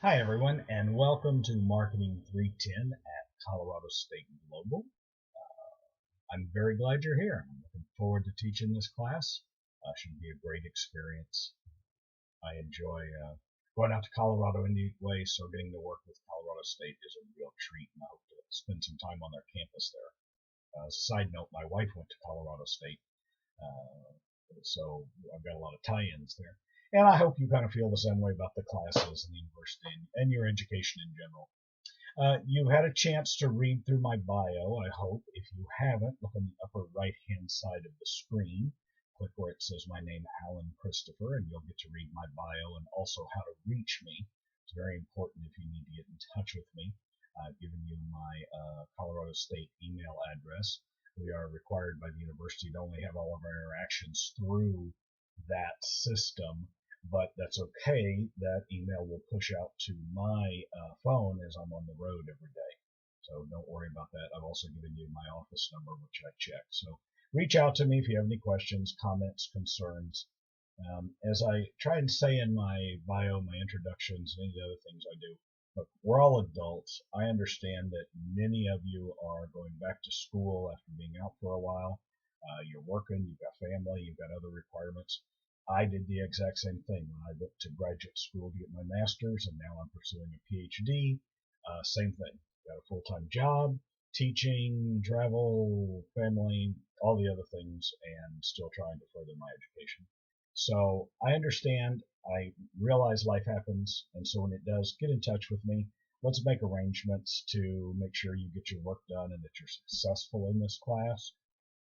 Hi, everyone, and welcome to Marketing 310 at Colorado State Global. I'm very glad you're here. I'm looking forward to teaching this class. Should be a great experience. I enjoy going out to Colorado anyway, so getting to work with Colorado State is a real treat, and I hope to spend some time on their campus there. As a side note, my wife went to Colorado State, so I've got a lot of tie-ins there. And I hope you kind of feel the same way about the classes and the university and your education in general. You had a chance to read through my bio, I hope. If you haven't, look on the upper right-hand side of the screen. Click where it says my name, Alan Christopher, and you'll get to read my bio and also how to reach me. It's very important if you need to get in touch with me. I've given you my Colorado State email address. We are required by the university to only have all of our interactions through that system, but that's okay. That email will push out to my phone as I'm on the road every day. So don't worry about that. I've also given you my office number, which I check. So reach out to me if you have any questions, comments, concerns. As I try and say in my bio, my introductions, and any of the other things I do, look, we're all adults. I understand that many of you are going back to school after being out for a while. You're working, you've got family, you've got other requirements. I did the exact same thing when I went to graduate school to get my master's, and now I'm pursuing a PhD. Same thing. Got a full-time job, teaching, travel, family, all the other things, and still trying to further my education. So I understand. I realize life happens, and so when it does, get in touch with me. Let's make arrangements to make sure you get your work done and that you're successful in this class.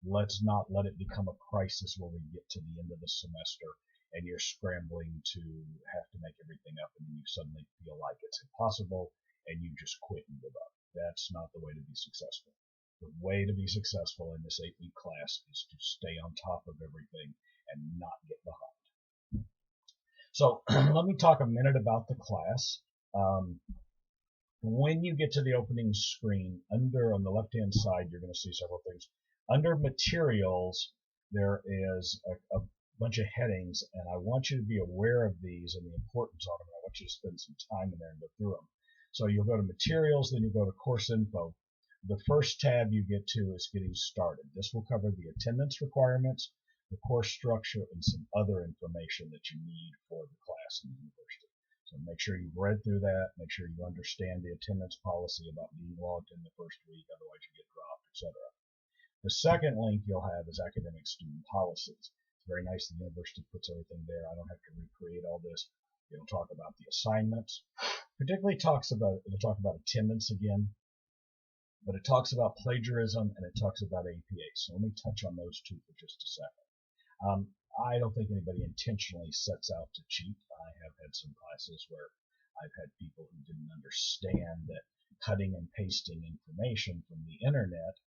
Let's not let it become a crisis where we get to the end of the semester and you're scrambling to have to make everything up and you suddenly feel like it's impossible and you just quit and give up. That's not the way to be successful. The way to be successful in this 8-week class is to stay on top of everything and not get behind. So let me talk a minute about the class. When you get to the opening screen, under on the left-hand side, you're going to see several things. Under materials, there is a bunch of headings, and I want you to be aware of these and the importance of them. I want you to spend some time in there and go through them. So you'll go to materials, then you go to course info. The first tab you get to is getting started. This will cover the attendance requirements, the course structure, and some other information that you need for the class in the university. So make sure you've read through that. Make sure you understand the attendance policy about being logged in the first week, otherwise you get dropped, etc. The second link you'll have is academic student policies. It's very nice the university puts everything there. I don't have to recreate all this. It'll talk about the assignments. Particularly it'll talk about attendance again, but it talks about plagiarism and it talks about APA. So let me touch on those two for just a second. I don't think anybody intentionally sets out to cheat. I have had some classes where I've had people who didn't understand that cutting and pasting information from the internet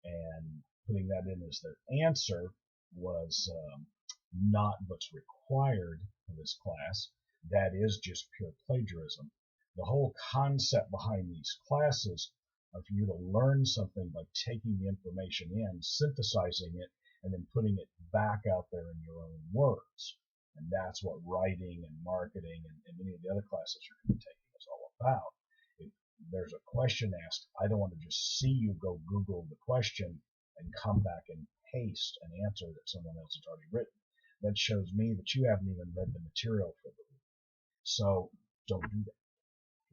and putting that in as their answer was not what's required for this class. That is just pure plagiarism. The whole concept behind these classes are for you to learn something by taking the information in, synthesizing it, and then putting it back out there in your own words. And that's what writing and marketing and many of the other classes you're going to be taking is all about. If there's a question asked, I don't want to just see you go Google the question and come back and paste an answer that someone else has already written. That shows me that you haven't even read the material for the week. So don't do that.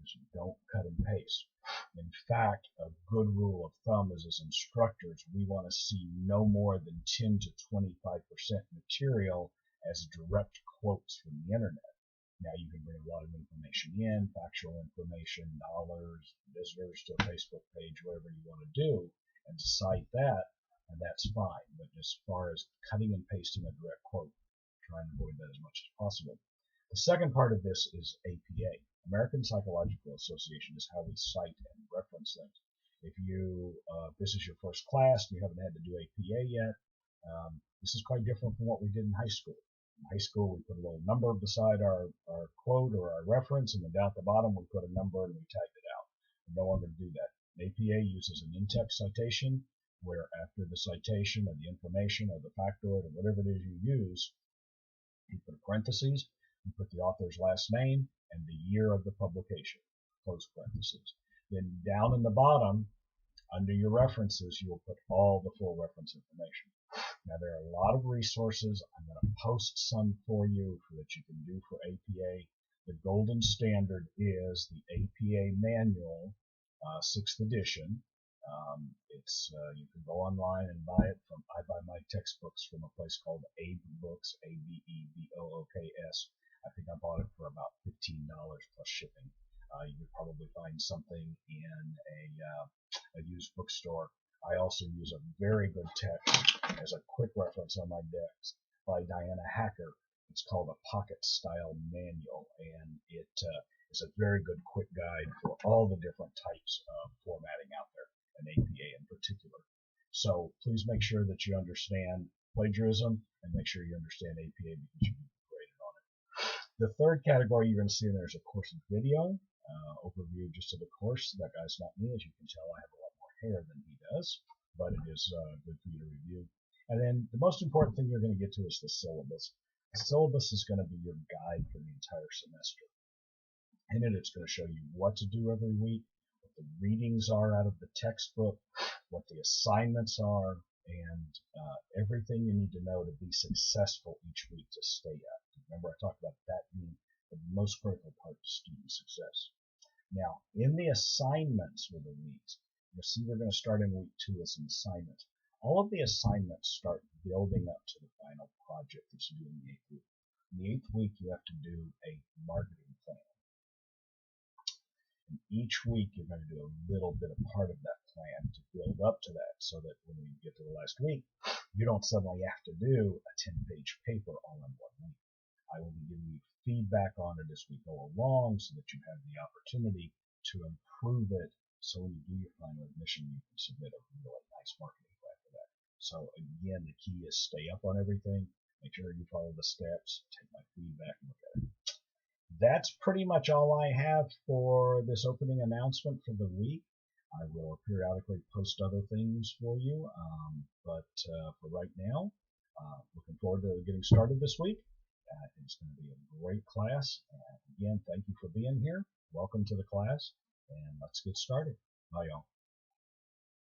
Just don't cut and paste. In fact, a good rule of thumb is as instructors, we want to see no more than 10 to 25% material as direct quotes from the internet. Now you can bring a lot of information in, factual information, dollars, visitors to a Facebook page, whatever you want to do, and cite that, and that's fine. But as far as cutting and pasting a direct quote, try and avoid that as much as possible. The second part of this is APA. American Psychological Association is how we cite and reference things. If this is your first class and you haven't had to do APA yet, this is quite different from what we did in high school. In high school, we put a little number beside our quote or our reference, and then down at the bottom, we put a number and we tagged it out. We no longer do that. APA uses an in-text citation, where after the citation or the information or the factoid or whatever it is you use, you put parentheses, You put the author's last name and the year of the publication, close parentheses. Then down in the bottom, under your references, you will put all the full reference information. Now, there are a lot of resources. I'm going to post some for you that you can do for APA. The golden standard is the APA Manual, 6th edition. You can go online and buy it from. I buy my textbooks from a place called Abe Books, ABEBOOKS. I think I bought it for about $15 plus shipping. You could probably find something in a used bookstore. I also use a very good text as a quick reference on my desk by Diana Hacker. It's called a Pocket Style Manual, and it is a very good quick guide for all the different types of formatting out there, and APA in particular. So please make sure that you understand plagiarism and make sure you understand APA because you can be graded on it. The third category you're going to see in there is a course video, overview just of the course. That guy's not me. As you can tell, I have a lot more hair than he does, but it is good for you to review. And then the most important thing you're going to get to is the syllabus. The syllabus is going to be your guide for the entire semester. In it, it's going to show you what to do every week, what the readings are out of the textbook, what the assignments are, and everything you need to know to be successful each week to stay up. Remember, I talked about that being the most critical part of student success. Now, in the assignments for the weeks, you'll see we're going to start in week 2 with some assignments. All of the assignments start building up to the final project that you do in the 8th week. In the 8th week, you have to do a marketing plan. And each week, you're going to do a little bit of part of that plan to build up to that so that when we get to the last week, you don't suddenly have to do a 10-page paper all in 1 week. I will be giving you feedback on it as we go along so that you have the opportunity to improve it so when you do your final admission, you can submit a really nice marketing plan for that. So again, the key is stay up on everything, make sure you follow the steps, take my feedback and look at it. That's pretty much all I have for this opening announcement for the week. I will periodically post other things for you, but for right now, looking forward to getting started this week. I think it's going to be a great class. And again, thank you for being here. Welcome to the class, and let's get started. Bye, y'all.